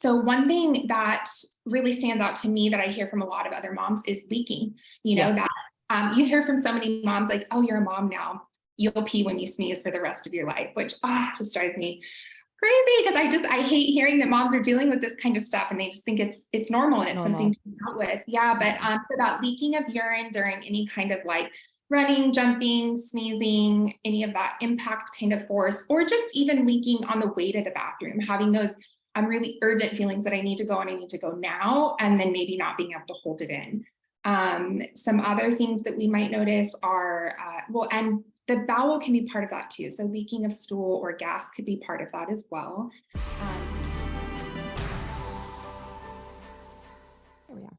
So one thing that really stands out to me that I hear from a lot of other moms is leaking. You know, Yeah. that you hear from so many moms like, oh, you're a mom now. You'll pee when you sneeze for the rest of your life, which just drives me crazy because I hate hearing that moms are dealing with this kind of stuff and they just think it's normal and it's something to be dealt with. Yeah, but so that leaking of urine during any kind of like running, jumping, sneezing, any of that impact kind of force, or just even leaking on the way to the bathroom, having those really urgent feelings that I need to go and I need to go now, and then maybe not being able to hold it in. Some other things that we might notice are, and the bowel can be part of that too. So leaking of stool or gas could be part of that as well. There we are.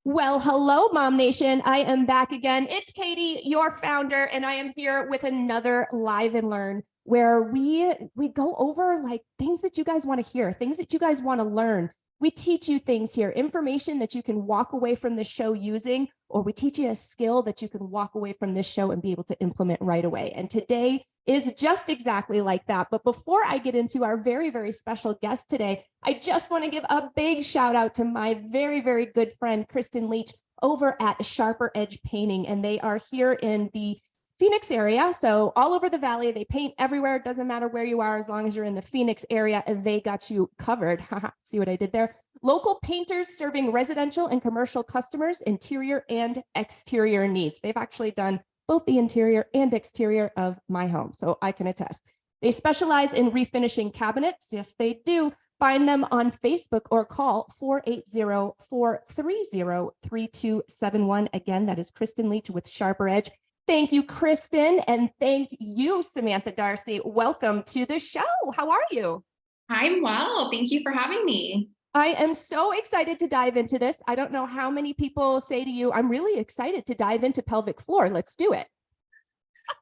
Well, hello, Mom Nation. I am back again. It's Katie, your founder, and I am here with another Live and Learn where we go over like things that you guys want to hear, things that you guys want to learn. We teach you things here, information that you can walk away from the show using, or we teach you a skill that you can walk away from this show and be able to implement right away. And today is just exactly like that. But before I get into our very, very special guest today, I just want to give a big shout out to my very, very good friend, Kristen Leach, over at Sharper Edge Painting. And they are here in the Phoenix area. So all over the valley, they paint everywhere. It doesn't matter where you are, as long as you're in the Phoenix area, they got you covered. See what I did there? Local painters serving residential and commercial customers, interior and exterior needs. They've actually done both the interior and exterior of my home, so I can attest. They specialize in refinishing cabinets. Yes, they do. Find them on Facebook or call 480-430-3271. Again, that is Kristen Leach with Sharper Edge. Thank you, Kristen, and thank you, Samantha Darcy. Welcome to the show. How are you? I'm well. Thank you for having me. I am so excited to dive into this. I don't know how many people say to you, I'm really excited to dive into pelvic floor. Let's do it.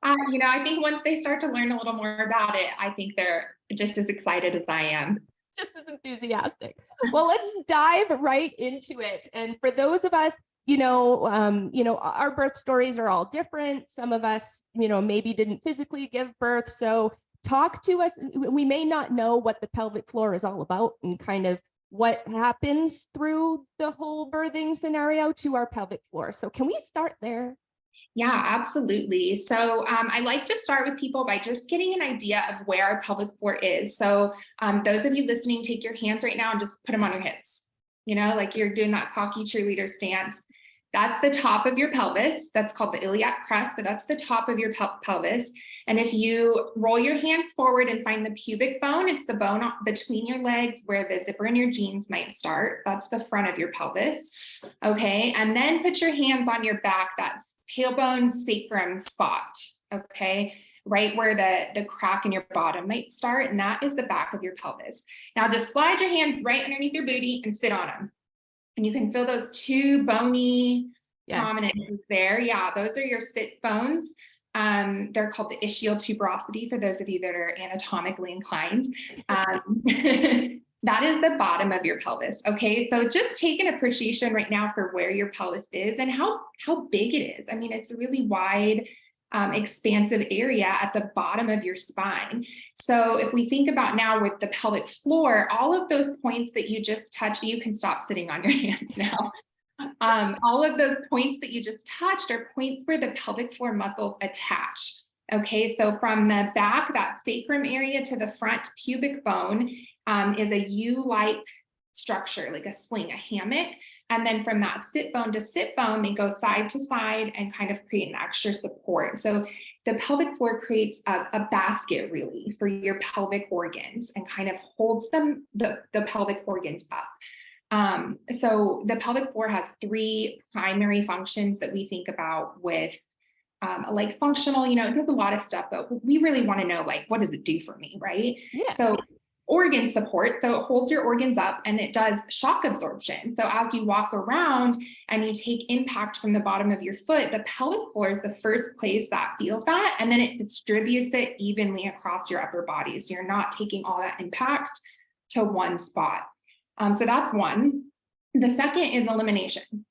I think once they start to learn a little more about it, I think they're just as excited as I am. Just as enthusiastic. Well, let's dive right into it. And for those of us, our birth stories are all different. Some of us, maybe didn't physically give birth. So talk to us. We may not know what the pelvic floor is all about and kind of what happens through the whole birthing scenario to our pelvic floor. So can we start there? Yeah, absolutely. So I like to start with people by just getting an idea of where our pelvic floor is. So those of you listening, take your hands right now and just put them on your hips. Like you're doing that cocky cheerleader stance. That's the top of your pelvis. That's called the iliac crest. So that's the top of your pelvis. And if you roll your hands forward and find the pubic bone, it's the bone between your legs where the zipper in your jeans might start. That's the front of your pelvis. Okay. And then put your hands on your back. That's tailbone sacrum spot. Okay. Right where the crack in your bottom might start. And that is the back of your pelvis. Now just slide your hands right underneath your booty and sit on them. And you can feel those two bony prominences there. Yeah, those are your sit bones. They're called the ischial tuberosity for those of you that are anatomically inclined. That is the bottom of your pelvis. Okay, so just take an appreciation right now for where your pelvis is and how big it is. I mean, it's a really wide, expansive area at the bottom of your spine. So if we think about now with the pelvic floor, all of those points that you just touched, you can stop sitting on your hands now. All of those points that you just touched are points where the pelvic floor muscles attach. Okay, so from the back, that sacrum area to the front pubic bone is a U-like structure, like a sling, a hammock. And then from that sit bone to sit bone, they go side to side and kind of create an extra support. So the pelvic floor creates a basket really for your pelvic organs and kind of holds them, the pelvic organs up. So the pelvic floor has three primary functions that we think about with like functional, it does a lot of stuff, but we really want to know, like, what does it do for me, right? Yeah. So organ support, so it holds your organs up and it does shock absorption. So as you walk around and you take impact from the bottom of your foot, the pelvic floor is the first place that feels that, and then it distributes it evenly across your upper body. So you're not taking all that impact to one spot. So that's one. The second is elimination,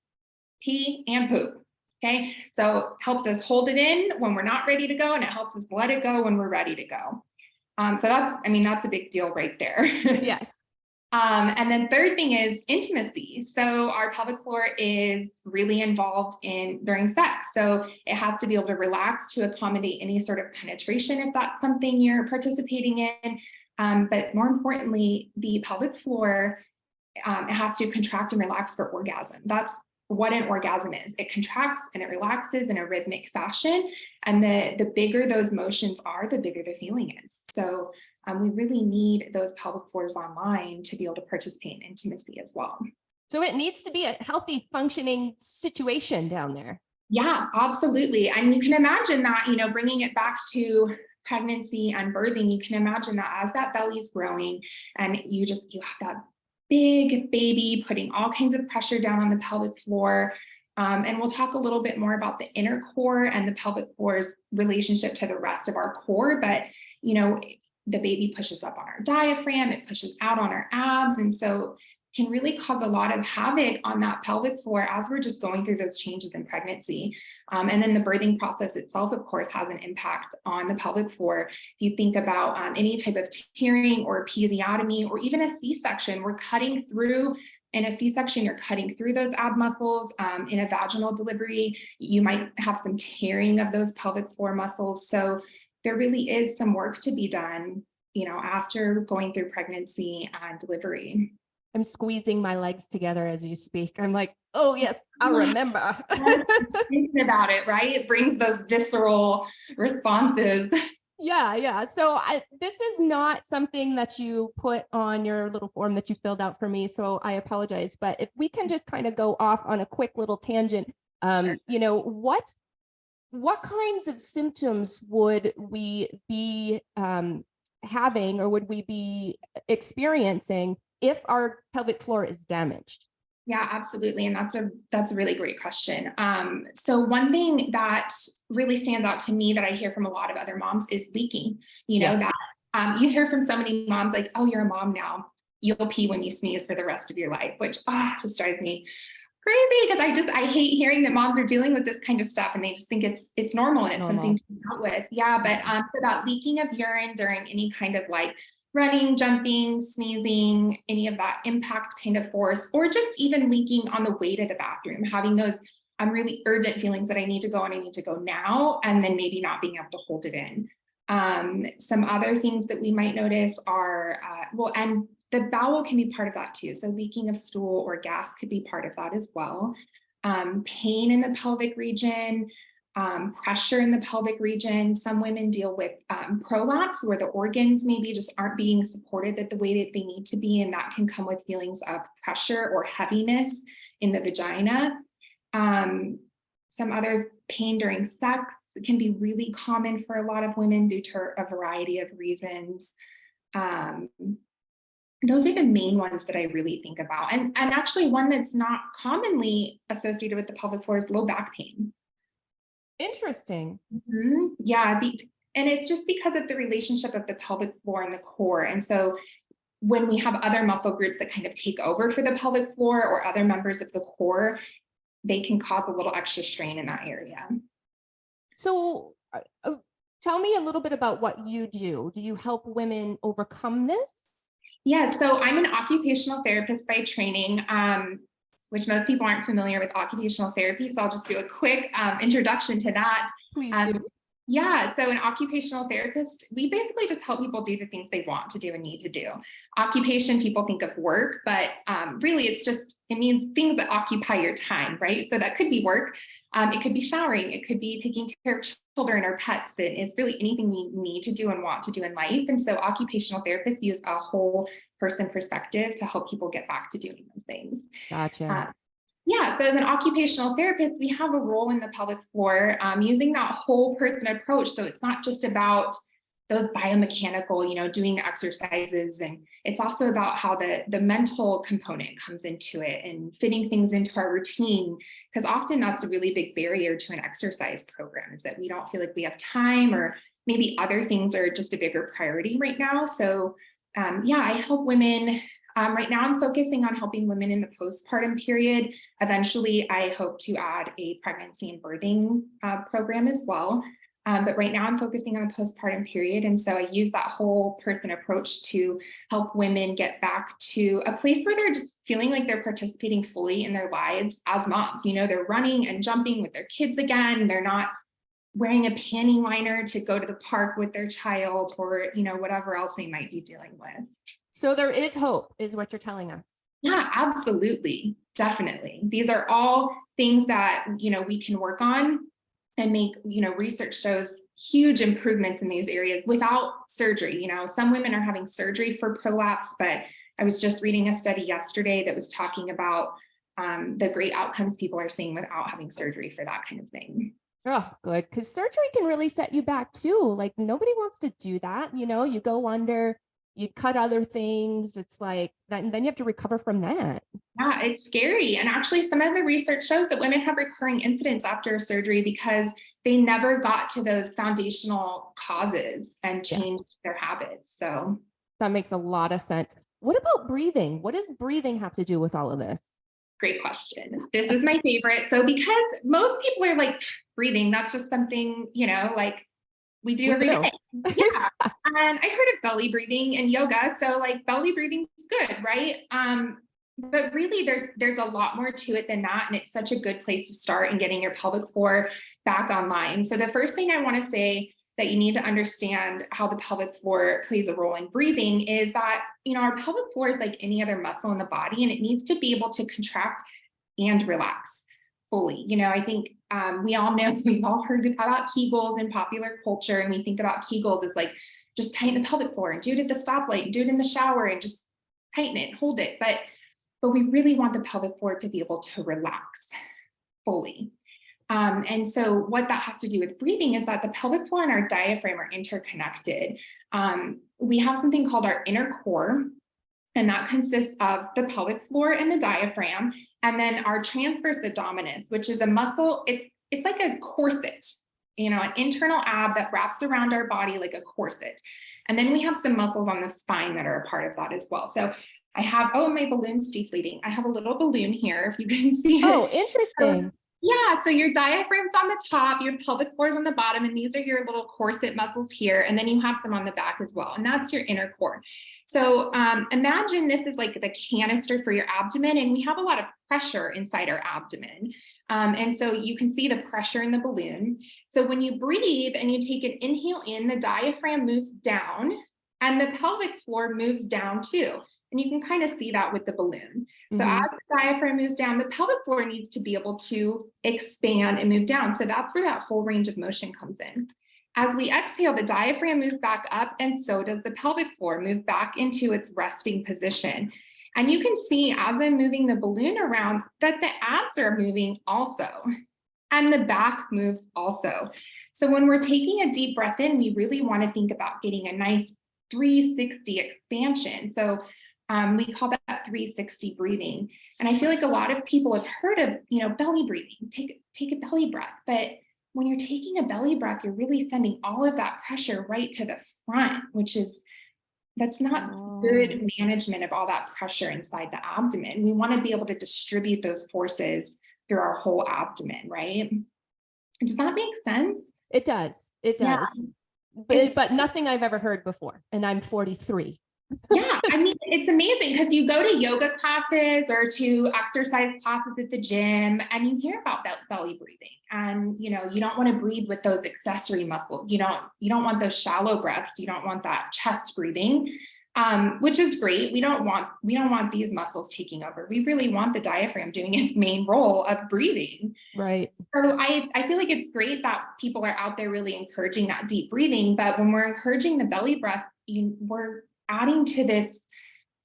pee and poop. Okay, so helps us hold it in when we're not ready to go, and it helps us let it go when we're ready to go. So that's a big deal right there. Yes. And then third thing is intimacy. So our pelvic floor is really involved during sex. So it has to be able to relax to accommodate any sort of penetration if that's something you're participating in. But more importantly, the pelvic floor, it has to contract and relax for orgasm. That's what an orgasm is. It contracts and it relaxes in a rhythmic fashion. And the bigger those motions are, the bigger the feeling is. So we really need those pelvic floors online to be able to participate in intimacy as well. So it needs to be a healthy, functioning situation down there. Yeah, absolutely. And you can imagine that, bringing it back to pregnancy and birthing, you can imagine that as that belly's growing and you have that big baby putting all kinds of pressure down on the pelvic floor. And we'll talk a little bit more about the inner core and the pelvic floor's relationship to the rest of our core. But, the baby pushes up on our diaphragm, it pushes out on our abs. And so can really cause a lot of havoc on that pelvic floor as we're just going through those changes in pregnancy. And then the birthing process itself, of course, has an impact on the pelvic floor. If you think about any type of tearing or episiotomy or even a C-section, in a C-section, you're cutting through those ab muscles. In a vaginal delivery, you might have some tearing of those pelvic floor muscles. So there really is some work to be done, after going through pregnancy and delivery. I'm squeezing my legs together as you speak. I'm like, oh yes, I remember. Thinking about it, right? It brings those visceral responses. Yeah. So this is not something that you put on your little form that you filled out for me. So I apologize. But if we can just kind of go off on a quick little tangent, what kinds of symptoms would we be having or would we be experiencing if our pelvic floor is damaged? Yeah, absolutely. And that's a really great question. So one thing that really stands out to me that I hear from a lot of other moms is leaking. You hear from so many moms like, oh, you're a mom now. You'll pee when you sneeze for the rest of your life, which just drives me crazy because I hate hearing that moms are dealing with this kind of stuff and they just think it's normal and it's something to be dealt with. Yeah, but so that leaking of urine during any kind of like running, jumping, sneezing, any of that impact kind of force, or just even leaking on the way to the bathroom, having those really urgent feelings that I need to go and I need to go now, and then maybe not being able to hold it in. Some other things that we might notice are, and the bowel can be part of that too. So leaking of stool or gas could be part of that as well. Pain in the pelvic region, pressure in the pelvic region. Some women deal with prolapse where the organs maybe just aren't being supported the way that they need to be. And that can come with feelings of pressure or heaviness in the vagina. Some other pain during sex can be really common for a lot of women due to a variety of reasons. Those are the main ones that I really think about. And actually one that's not commonly associated with the pelvic floor is low back pain. Interesting. Mm-hmm. Yeah. And it's just because of the relationship of the pelvic floor and the core. And so when we have other muscle groups that kind of take over for the pelvic floor or other members of the core, they can cause a little extra strain in that area. So tell me a little bit about what you do. Do you help women overcome this? Yeah, so I'm an occupational therapist by training, which most people aren't familiar with occupational therapy. So I'll just do a quick introduction to that. Please do. Yeah, so an occupational therapist, we basically just help people do the things they want to do and need to do. Occupation, people think of work, but really it means things that occupy your time, right? So that could be work. It could be showering. It could be taking care of children or pets. It's really anything we need to do and want to do in life. And so occupational therapists use a whole person perspective to help people get back to doing those things. Gotcha. Yeah, so as an occupational therapist, we have a role in the pelvic floor using that whole person approach. So it's not just about those biomechanical, doing the exercises. And it's also about how the mental component comes into it and fitting things into our routine. Because often that's a really big barrier to an exercise program is that we don't feel like we have time or maybe other things are just a bigger priority right now. So I help women. Right now I'm focusing on helping women in the postpartum period. Eventually, I hope to add a pregnancy and birthing program as well. But right now I'm focusing on the postpartum period. And so I use that whole person approach to help women get back to a place where they're just feeling like they're participating fully in their lives as moms. They're running and jumping with their kids again. They're not wearing a panty liner to go to the park with their child, or, whatever else they might be dealing with. So there is hope, is what you're telling us. Yeah, absolutely. Definitely. These are all things that, we can work on and make, research shows huge improvements in these areas without surgery. Some women are having surgery for prolapse, but I was just reading a study yesterday that was talking about the great outcomes people are seeing without having surgery for that kind of thing. Oh, good. Because surgery can really set you back too. Like nobody wants to do that. You go under, you cut other things. It's like that, and then you have to recover from that. Yeah, it's scary. And actually, some of the research shows that women have recurring incidents after surgery because they never got to those foundational causes and changed their habits. So that makes a lot of sense. What about breathing? What does breathing have to do with all of this? great question. This is my favorite. So because most people are like, breathing, that's just something, like we do every day. Yeah. And I heard of belly breathing in yoga. So like belly breathing's good, right? But really there's a lot more to it than that. And it's such a good place to start in getting your pelvic floor back online. So the first thing I want to say that you need to understand how the pelvic floor plays a role in breathing is that, our pelvic floor is like any other muscle in the body, and it needs to be able to contract and relax fully. I think we all know, we've all heard about Kegels in popular culture, and we think about Kegels as like, just tighten the pelvic floor and do it at the stoplight, do it in the shower and just tighten it, hold it. But we really want the pelvic floor to be able to relax fully. And so what that has to do with breathing is that the pelvic floor and our diaphragm are interconnected. We have something called our inner core, and that consists of the pelvic floor and the diaphragm, and then our transverse abdominis, which is a muscle. It's like a corset, an internal ab that wraps around our body like a corset. And then we have some muscles on the spine that are a part of that as well. So I have, my balloon's deflating. I have a little balloon here, if you can see it. Oh, interesting. Yeah, so your diaphragm's on the top, your pelvic floor is on the bottom, and these are your little corset muscles here. And then you have some on the back as well, and that's your inner core. So imagine this is like the canister for your abdomen, and we have a lot of pressure inside our abdomen. And so you can see the pressure in the balloon. So when you breathe and you take an inhale in, the diaphragm moves down and the pelvic floor moves down too. And you can kind of see that with the balloon. So as the diaphragm moves down, the pelvic floor needs to be able to expand and move down. So that's where that whole range of motion comes in. As we exhale, the diaphragm moves back up, and so does the pelvic floor move back into its resting position. And you can see as I'm moving the balloon around that the abs are moving also, and the back moves also. So when we're taking a deep breath in, we really want to think about getting a nice 360 expansion. So we call that 360 breathing. And I feel like a lot of people have heard of, belly breathing, take a belly breath. But when you're taking a belly breath, you're really sending all of that pressure right to the front, that's not good management of all that pressure inside the abdomen. We want to be able to distribute those forces through our whole abdomen, right? Does that make sense? It does. It does. Yeah. But nothing I've ever heard before. And I'm 43. Yeah, I mean, it's amazing because you go to yoga classes or to exercise classes at the gym, and you hear about that belly breathing, and you don't want to breathe with those accessory muscles. You don't want those shallow breaths. You don't want that chest breathing, which is great. We don't want these muscles taking over. We really want the diaphragm doing its main role of breathing. Right. So I feel like it's great that people are out there really encouraging that deep breathing, but when we're encouraging the belly breath, we're adding to this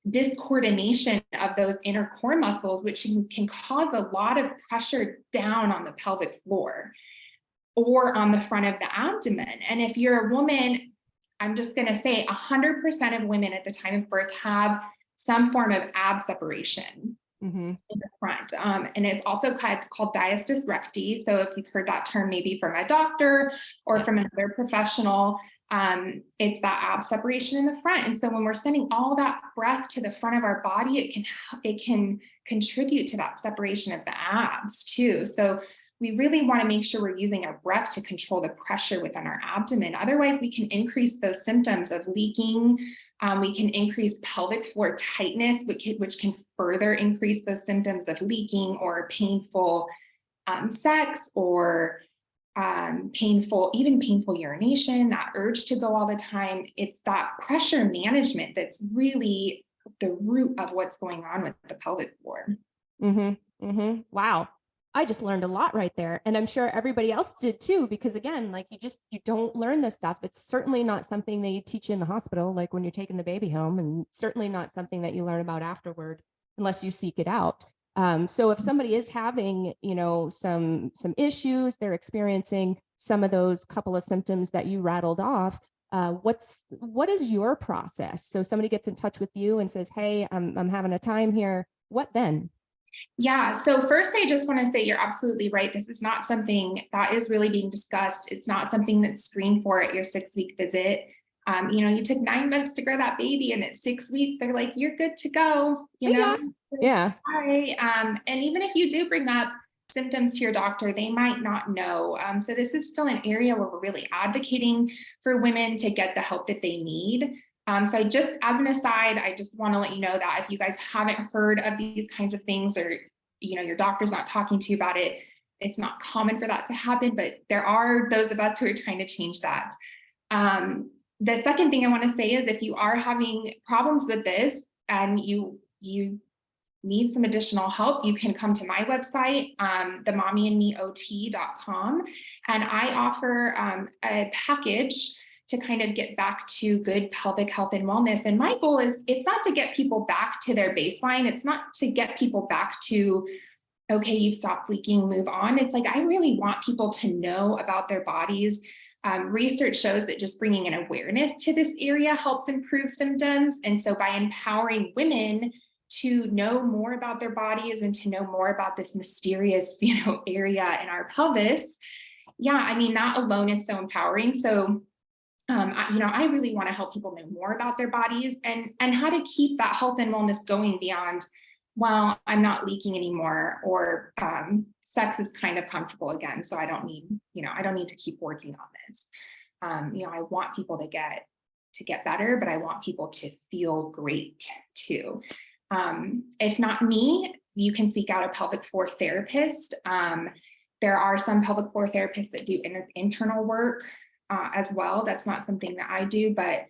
discoordination of those inner core muscles, which can cause a lot of pressure down on the pelvic floor or on the front of the abdomen. And if you're a woman, I'm just going to say 100% of women at the time of birth have some form of ab separation in the front. And it's also called diastasis recti. So if you've heard that term maybe from a doctor or from another professional, it's that ab separation in the front. And so when we're sending all that breath to the front of our body, it can contribute to that separation of the abs too. So we really want to make sure we're using our breath to control the pressure within our abdomen. Otherwise, we can increase those symptoms of leaking. We can increase pelvic floor tightness, which can further increase those symptoms of leaking or painful sex, or painful urination, that urge to go all the time. It's that pressure management that's really the root of what's going on with the pelvic floor. Wow. I just learned a lot right there. And I'm sure everybody else did too, because again, like you don't learn this stuff. It's certainly not something they teach you in the hospital, like when you're taking the baby home, and certainly not something that you learn about afterward unless you seek it out. So if somebody is having, some issues, they're experiencing some of those couple of symptoms that you rattled off, what is your process? So somebody gets in touch with you and says, hey, I'm having a time here. What then? Yeah. So first, I just want to say you're absolutely right. This is not something that is really being discussed. It's not something that's screened for at your 6-week visit. You took 9 months to grow that baby, and at 6 weeks, they're like, you're good to go, Yeah. All right. And even if you do bring up symptoms to your doctor, they might not know. So this is still an area where we're really advocating for women to get the help that they need. So I just, as an aside, I just want to let you know that if you guys haven't heard of these kinds of things, or, your doctor's not talking to you about it, it's not common for that to happen, but there are those of us who are trying to change that. The second thing I want to say is, if you are having problems with this and you need some additional help, you can come to my website, themommyandmeot.com, and I offer a package to kind of get back to good pelvic health and wellness. And my goal is, it's not to get people back to their baseline. It's not to get people back to, okay, you've stopped leaking, move on. It's like, I really want people to know about their bodies. Research shows that just bringing an awareness to this area helps improve symptoms. And so by empowering women to know more about their bodies and to know more about this mysterious, area in our pelvis, that alone is so empowering. So I really want to help people know more about their bodies and how to keep that health and wellness going beyond, well, I'm not leaking anymore, or sex is kind of comfortable again, so I don't need to keep working on this. I want people to get better, but I want people to feel great too. If not me, you can seek out a pelvic floor therapist. There are some pelvic floor therapists that do internal work as well. That's not something that I do, but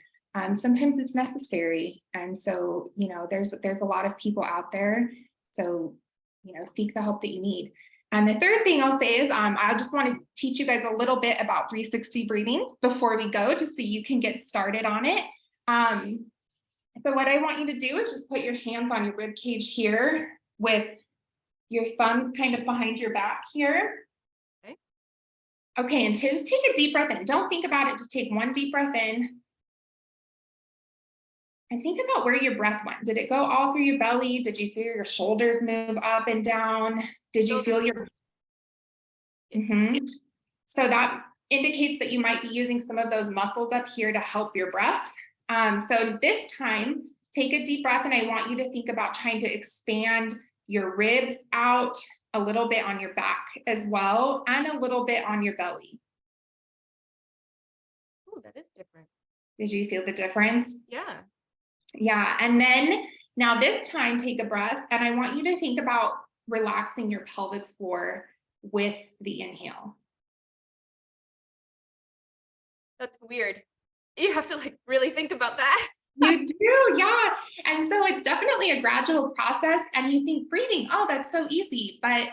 sometimes it's necessary. And so, there's a lot of people out there. So, seek the help that you need. And the third thing I'll say is, I just want to teach you guys a little bit about 360 breathing before we go, just so you can get started on it. So what I want you to do is just put your hands on your rib cage here, with your thumbs kind of behind your back here. Okay, and just take a deep breath in. Don't think about it. Just take one deep breath in. And think about where your breath went. Did it go all through your belly? Did you feel your shoulders move up and down? Did you feel your... So that indicates that you might be using some of those muscles up here to help your breath. So this time, take a deep breath, and I want you to think about trying to expand your ribs out a little bit on your back as well, and a little bit on your belly. Oh, that is different. Did you feel the difference? Yeah. Yeah. And then now this time, take a breath, and I want you to think about relaxing your pelvic floor with the inhale. That's weird. You have to really think about that. You do, yeah. And so it's definitely a gradual process, and you think breathing, oh, that's so easy, but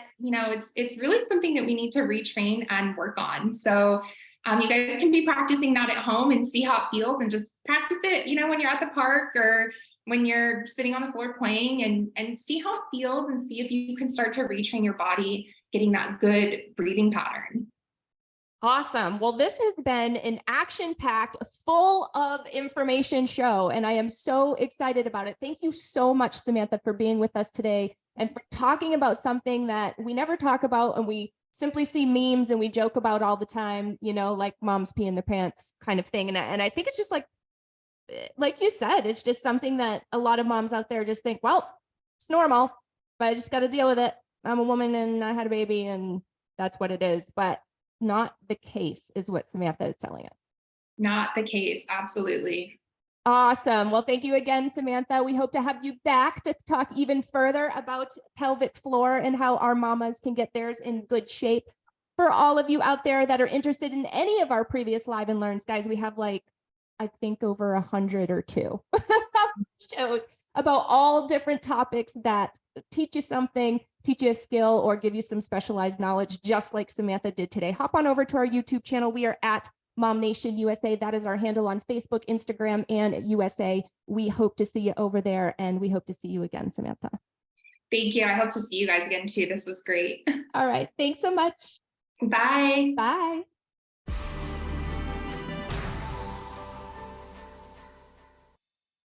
it's really something that we need to retrain and work on. So you guys can be practicing that at home and see how it feels, and just practice it, when you're at the park or when you're sitting on the floor playing, and see how it feels, and see if you can start to retrain your body, getting that good breathing pattern. Awesome. Well, this has been an action-packed, full of information show, and I am so excited about it. Thank you so much, Samantha, for being with us today and for talking about something that we never talk about, and we simply see memes and we joke about all the time, like moms peeing their pants kind of thing. And I think it's just like you said, it's just something that a lot of moms out there just think, well, it's normal, but I just got to deal with it. I'm a woman and I had a baby, and that's what it is, but not the case is what Samantha is telling us. Not the case. Absolutely. Awesome. Well, thank you again, Samantha. We hope to have you back to talk even further about pelvic floor and how our mamas can get theirs in good shape. For all of you out there that are interested in any of our previous live and learns, guys, we have like, I think over 100 or two shows about all different topics that teach you something, teach you a skill, or give you some specialized knowledge, just like Samantha did today. Hop on over to our YouTube channel. We are at MOMnation USA. That is our handle on Facebook, Instagram, and USA. We hope to see you over there, and we hope to see you again, Samantha. Thank you. I hope to see you guys again too. This was great. All right. Thanks so much. Bye. Bye.